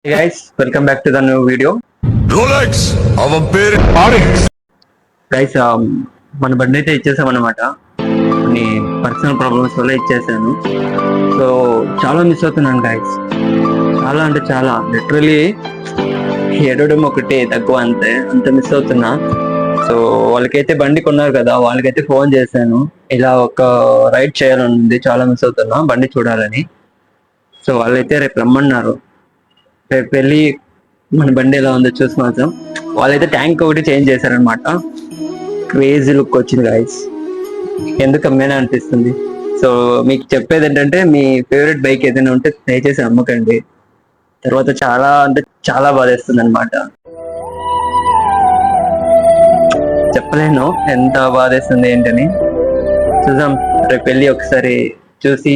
Hey guys, welcome back to the new video. Rolex, our parent RX. Guys, మన బండి అయితే ఇచ్చేసాం అనమాట. కొన్ని పర్సనల్ ప్రాబ్లమ్స్ వల్ల ఇచ్చేసాను. సో చాలా మిస్ అవుతున్నాను గైస్. చాలా అంటే చాలా లిటరలీ ఏడవడం ఒకటి తక్కువ అంత మిస్ అవుతున్నా. సో వాళ్ళకైతే బండి కొన్నారు కదా, వాళ్ళకైతే ఫోన్ చేశాను. ఇలా ఒక రైడ్ చేయాలని ఉంది, చాలా మిస్ అవుతున్నా బండి చూడాలని. సో వాళ్ళైతే రేపు రమ్మన్నారు. రేపు వెళ్ళి మన బండి ఎలా ఉందో చూసి మాత్రం వాళ్ళైతే ట్యాంక్ ఒకటి చేంజ్ చేశారనమాట. క్రేజీ లుక్ వచ్చింది గాయస్, ఎందుకు అమ్మేనా అనిపిస్తుంది. సో మీకు చెప్పేది ఏంటంటే, మీ ఫేవరెట్ బైక్ ఏదైనా ఉంటే దయచేసి అమ్మకండి. తర్వాత చాలా అంటే చాలా బాధేస్తుంది అనమాట. చెప్పలేను ఎంత బాధేస్తుంది ఏంటని. చూద్దాం, రేపు వెళ్ళి ఒకసారి చూసి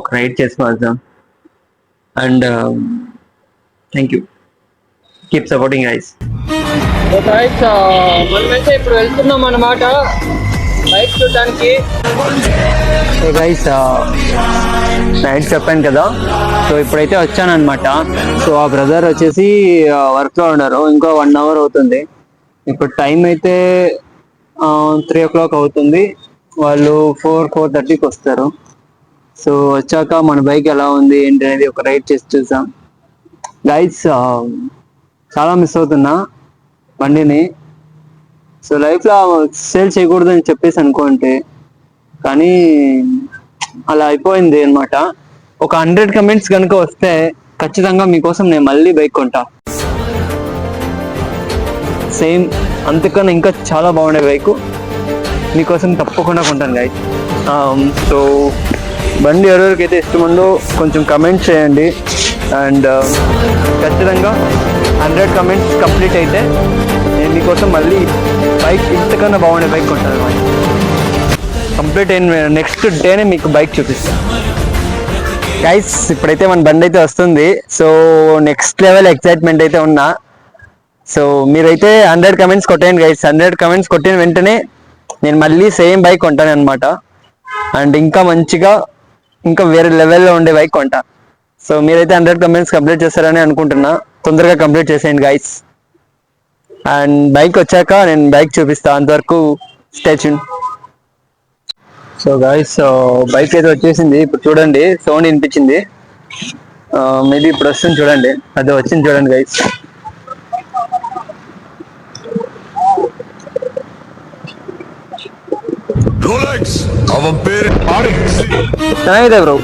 ఒక రైడ్ చేసి వద్దాం. And thank you, keep supporting guys. మనమైతే ఇప్పుడు వెళ్తున్నాం అన్నమాట బైక్ చూడడానికి. గైస్, నైట్ చెప్పాను కదా, సో ఇప్పుడైతే వచ్చాను అనమాట. సో ఆ బ్రదర్ వచ్చేసి వర్క్ లో ఉన్నారు, ఇంకో 1 hour అవుతుంది. ఇప్పుడు టైం అయితే 3 o'clock అవుతుంది. వాళ్ళు 4:30కి వస్తారు. సో వచ్చాక మన బైక్ ఎలా ఉంది ఏంటి అనేది ఒక రైడ్ చేసి చూసాం గైస్. చాలా మిస్ అవుతున్నా బండిని. సో లైఫ్లో సేల్ చేయకూడదు అని చెప్పేసి అనుకుంటే, కానీ అలా అయిపోయింది అనమాట. ఒక 100 comments కనుక వస్తే ఖచ్చితంగా మీకోసం నేను మళ్ళీ బైక్ కొంటా. సేమ్ అంతకన్నా ఇంకా చాలా బాగుండే బైక్ మీకోసం తప్పకుండా కొంటాను గైస్. సో బండి ఎవరెవరికైతే ఇష్టముందో కొంచెం కమెంట్ చేయండి. అండ్ ఖచ్చితంగా 100 comments కంప్లీట్ అయితే నేను మీకోసం మళ్ళీ బైక్ ఇంతకన్నా బాగుండే బైక్ కొంటాను. కంప్లీట్ అయిన నెక్స్ట్ డేనే మీకు బైక్ చూపిస్తాను గైస్. ఇప్పుడైతే మన బండి అయితే వస్తుంది. సో నెక్స్ట్ లెవెల్ ఎక్సైట్మెంట్ అయితే ఉన్నా. సో మీరైతే 100 comments కొట్టేయండి గైస్. 100 comments కొట్టిన వెంటనే నేను మళ్ళీ సేమ్ బైక్ కొంటాను అనమాట. అండ్ ఇంకా మంచిగా ఇంకా వేరే లెవెల్లో ఉండే బైక్ కొంటా. సో మీరైతే 100 comments కంప్లీట్ చేస్తారని అనుకుంటున్నా. తొందరగా కంప్లీట్ చేసేయండి గైస్. అండ్ బైక్ వచ్చాక నేను బైక్ చూపిస్తా, అంతవరకు stay tune. So guys, bike అయితే వచ్చేసింది. ఇప్పుడు చూడండి, సౌండ్ వినిపించింది. మేబీ ఇప్పుడు వస్తుంది చూడండి, అదే వచ్చింది చూడండి guys. Rolex, our parent RX. ಚೆನ್ನಾಗಿದೆ ಬ್ರೋ.